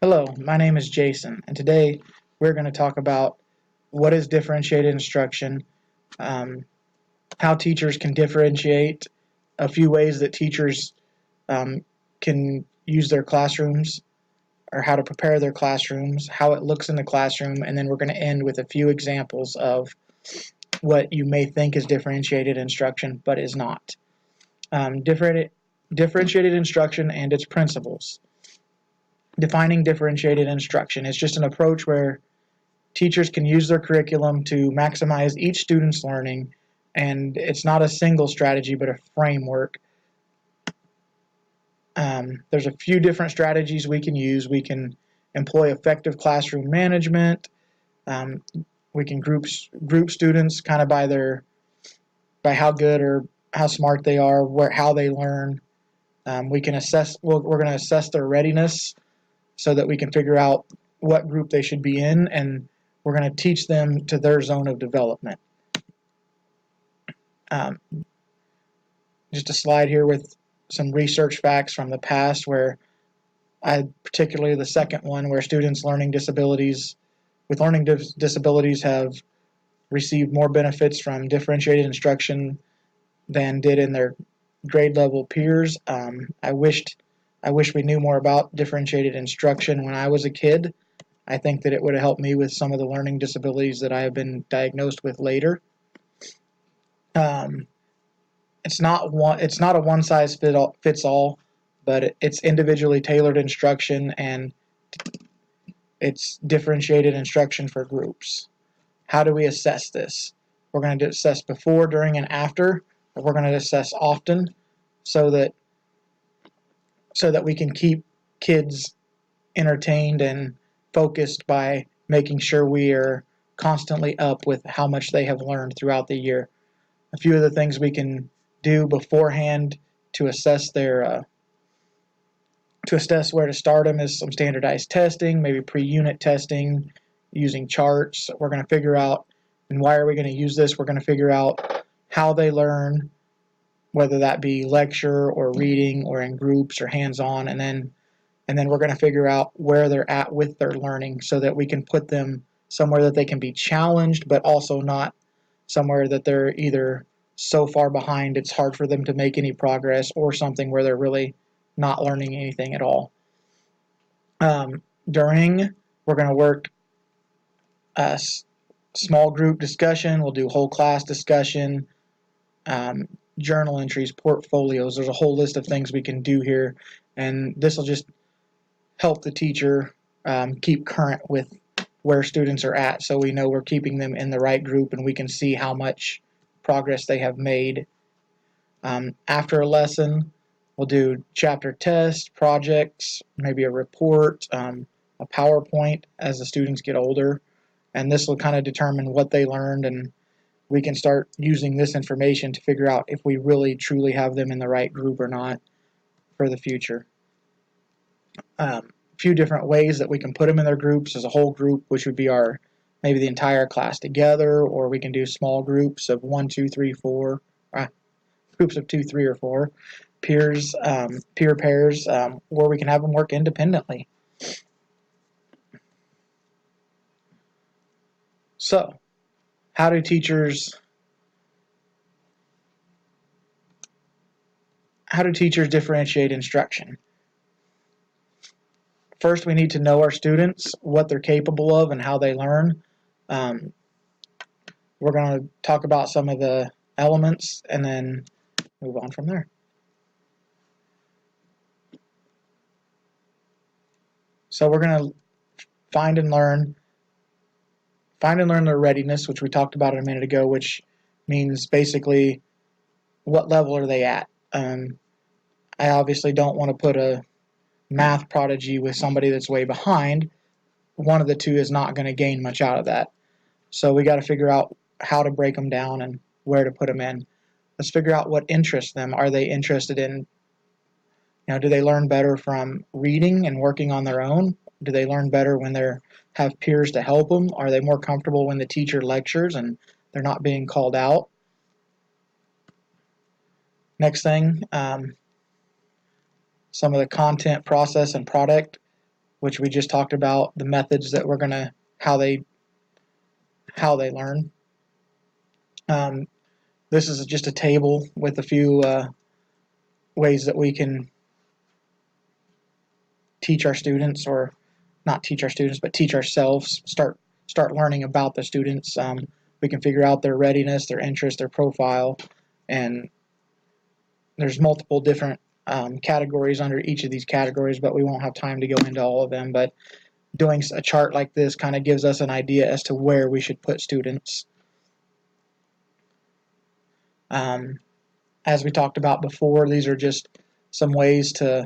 Hello, my name is Jason, and today we're going to talk about what is differentiated instruction, um, how teachers can differentiate, a few ways that teachers can use their classrooms or how to prepare their classrooms, how it looks in the classroom, and then we're going to end with a few examples of what you may think is differentiated instruction but is not. Differentiated instruction and its principles. Defining differentiated instruction is just an approach where teachers can use their curriculum to maximize each student's learning, and it's not a single strategy but a framework. There's a few different strategies we can use. We can employ effective classroom management. Um, we can group students kind of by how good or how smart they are, how they learn. We can assess. We're going to assess their readiness so that we can figure out what group they should be in, and we're going to teach them to their zone of development. Um, just a slide here with some research facts from the past where particularly the second one, where students learning disabilities with learning disabilities have received more benefits from differentiated instruction than did in their grade level peers. I wish we knew more about differentiated instruction when I was a kid. I think that it would have helped me with some of the learning disabilities that I have been diagnosed with later. Um, it's not a one size fits all, but it's individually tailored instruction and it's differentiated instruction for groups. How do we assess this? We're going to assess before, during, and after. But we're going to assess often so that we can keep kids entertained and focused by making sure we are constantly up with how much they have learned throughout the year. A few of the things we can do beforehand to assess where to start them is some standardized testing, maybe pre-unit testing using charts. We're going to figure out, and why are we going to use this? We're going to figure out how they learn, whether that be lecture or reading or in groups or hands-on, and then we're going to figure out where they're at with their learning so that we can put them somewhere that they can be challenged, but also not somewhere that they're either so far behind it's hard for them to make any progress, or something where they're really not learning anything at all. During, we're going to work a small group discussion. We'll do whole class discussion, journal entries, portfolios. There's a whole list of things we can do here, and this will just help the teacher keep current with where students are at, so we know we're keeping them in the right group and we can see how much progress they have made. After a lesson, we'll do chapter tests, projects, maybe a report, a PowerPoint as the students get older, and this will kind of determine what they learned, and we can start using this information to figure out if we really truly have them in the right group or not for the future. A few different ways that we can put them in their groups as a whole group, which would be maybe the entire class together, or we can do small groups of 1, 2, 3, 4, groups of 2, 3, or 4, peer pairs, or we can have them work independently. So, how do teachers differentiate instruction? First, we need to know our students, what they're capable of, and how they learn. We're going to talk about some of the elements and then move on from there. So we're going to find and learn their readiness, which we talked about a minute ago, which means basically what level are they at. I obviously don't want to put a math prodigy with somebody that's way behind. One of the two is not going to gain much out of that. So we got to figure out how to break them down and where to put them in. Let's figure out what interests them. Are they interested in, do they learn better from reading and working on their own? Do they learn better when they have peers to help them? Are they more comfortable when the teacher lectures and they're not being called out? Next thing, some of the content, process, and product. which we just talked about, the methods that we're gonna how they learn. This is just a table with a few ways that we can teach our students, or not teach our students, but teach ourselves. Start learning about the students. We can figure out their readiness, their interest, their profile, and there's multiple different categories under each of these categories, but we won't have time to go into all of them. But doing a chart like this kind of gives us an idea as to where we should put students. As we talked about before, these are just some ways to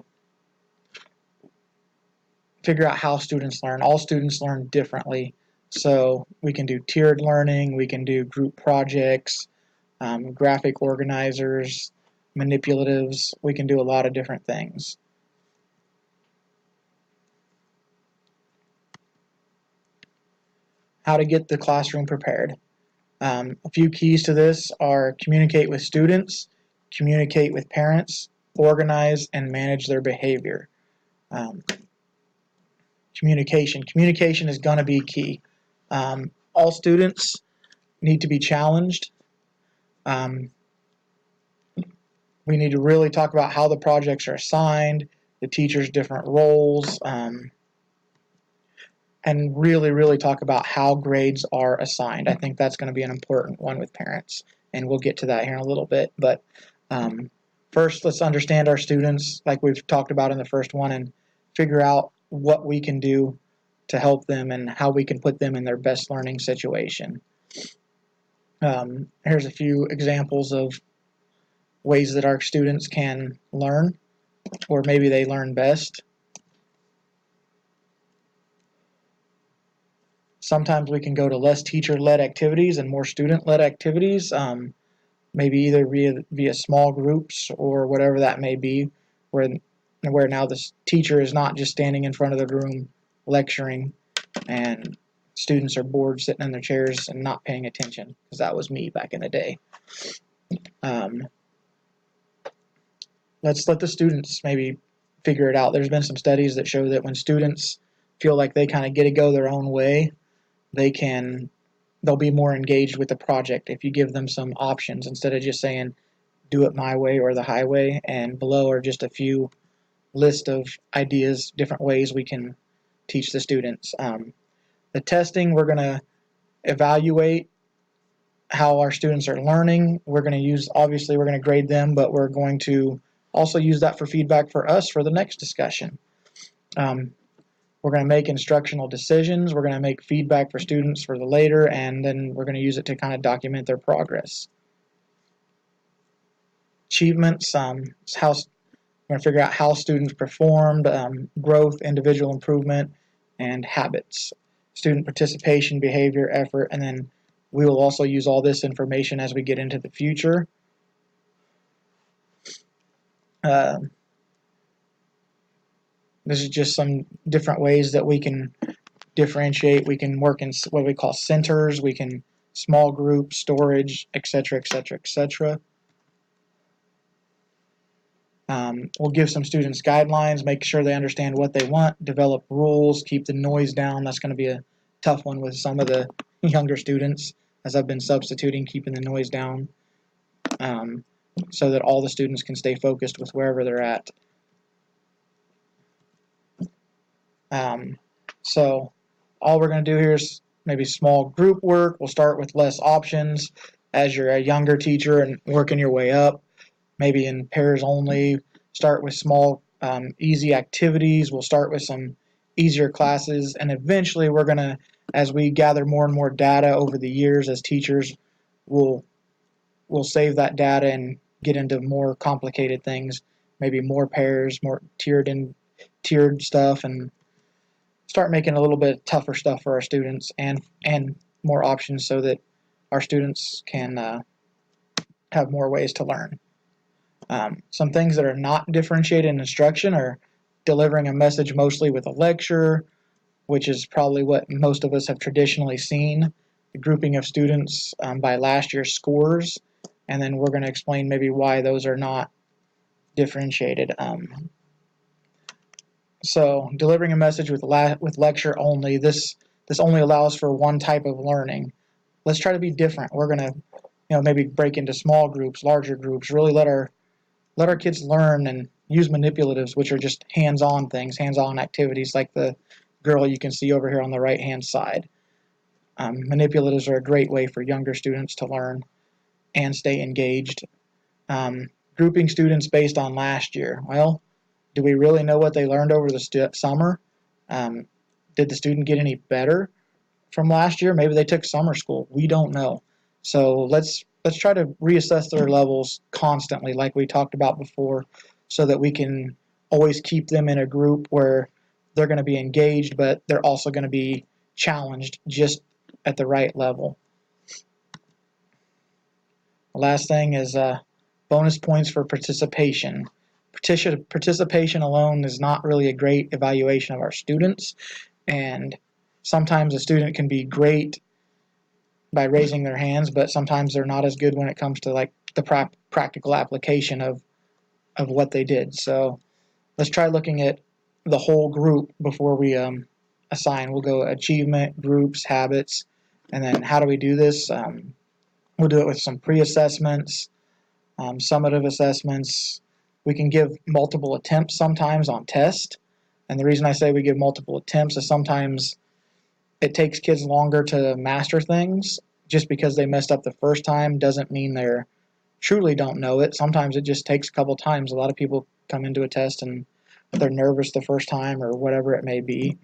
figure out how students learn. All students learn differently. So we can do tiered learning, we can do group projects, graphic organizers, manipulatives. We can do a lot of different things. How to get the classroom prepared. A few keys to this are communicate with students, communicate with parents, organize and manage their behavior. Communication. Communication is going to be key. All students need to be challenged. We need to really talk about how the projects are assigned, the teachers' different roles, and really talk about how grades are assigned. I think that's going to be an important one with parents, and we'll get to that here in a little bit. But first, let's understand our students, like we've talked about in the first one, and figure out what we can do to help them and how we can put them in their best learning situation. Here's a few examples of ways that our students can learn, or maybe they learn best. Sometimes we can go to less teacher-led activities and more student-led activities, maybe either via small groups or whatever that may be, where now the teacher is not just standing in front of the room lecturing, and students are bored sitting in their chairs and not paying attention, because that was me back in the day. Let's let the students maybe figure it out. There's been some studies that show that when students feel like they kind of get to go their own way, they'll be more engaged with the project if you give them some options instead of just saying do it my way or the highway. And below are just a few list of ideas, different ways we can teach the students. The testing, we're going to evaluate how our students are learning. We're going to use, obviously we're going to grade them, but we're going to also use that for feedback for us for the next discussion. We're going to make instructional decisions. We're going to make feedback for students for the later, and then we're going to use it to kind of document their progress. Achievements, we're going to figure out how students performed, growth, individual improvement, and habits. Student participation, behavior, effort, and then we will also use all this information as we get into the future. This is just some different ways that we can differentiate. We can work in what we call centers. We can small group, storage, etc., etc., etc. We'll give some students guidelines, make sure they understand what they want, develop rules, keep the noise down. That's going to be a tough one with some of the younger students, as I've been substituting, keeping the noise down, so that all the students can stay focused with wherever they're at. So all we're going to do here is maybe small group work. We'll start with less options as you're a younger teacher and working your way up. Maybe in pairs only. Start with small, easy activities. We'll start with some easier classes, and eventually we're going to, as we gather more and more data over the years as teachers, we'll save that data and get into more complicated things, maybe more pairs, more tiered stuff, and start making a little bit tougher stuff for our students and more options so that our students can have more ways to learn. Some things that are not differentiated in instruction are delivering a message mostly with a lecture, which is probably what most of us have traditionally seen, the grouping of students by last year's scores, and then we're going to explain maybe why those are not differentiated. So delivering a message with lecture only, this only allows for one type of learning. Let's try to be different. We're going to maybe break into small groups, larger groups, really let our kids learn and use manipulatives, which are just hands-on things, hands-on activities like the girl you can see over here on the right-hand side. Manipulatives are a great way for younger students to learn and stay engaged. Grouping students based on last year. Well, do we really know what they learned over the summer? Did the student get any better from last year? Maybe they took summer school. We don't know. So let's try to reassess their levels constantly, like we talked about before, so that we can always keep them in a group where they're going to be engaged, but they're also going to be challenged just at the right level. The last thing is bonus points for participation. Participation alone is not really a great evaluation of our students, and sometimes a student can be great by raising their hands, but sometimes they're not as good when it comes to like the practical application of what they did. So let's try looking at the whole group before we assign. We'll go achievement, groups, habits, and then how do we do this? We'll do it with some pre-assessments, summative assessments. We can give multiple attempts sometimes on tests. And the reason I say we give multiple attempts is sometimes it takes kids longer to master things. Just because they messed up the first time doesn't mean they're truly don't know it. Sometimes it just takes a couple times. A lot of people come into a test and they're nervous the first time or whatever it may be.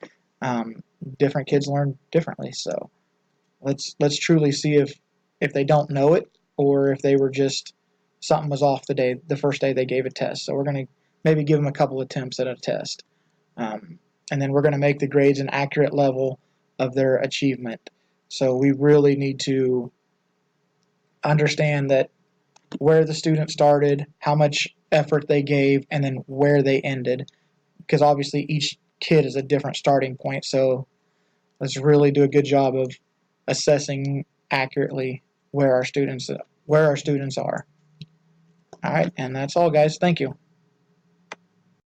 Different kids learn differently. So let's truly see if they don't know it or if they were just something was off the first day they gave a test. So we're going to maybe give them a couple attempts at a test. And then we're going to make the grades an accurate level of their achievement. So we really need to understand that where the student started, how much effort they gave, and then where they ended. Because obviously each kid is a different starting point. So let's really do a good job of assessing accurately where our students are. All right, and that's all, guys. Thank you.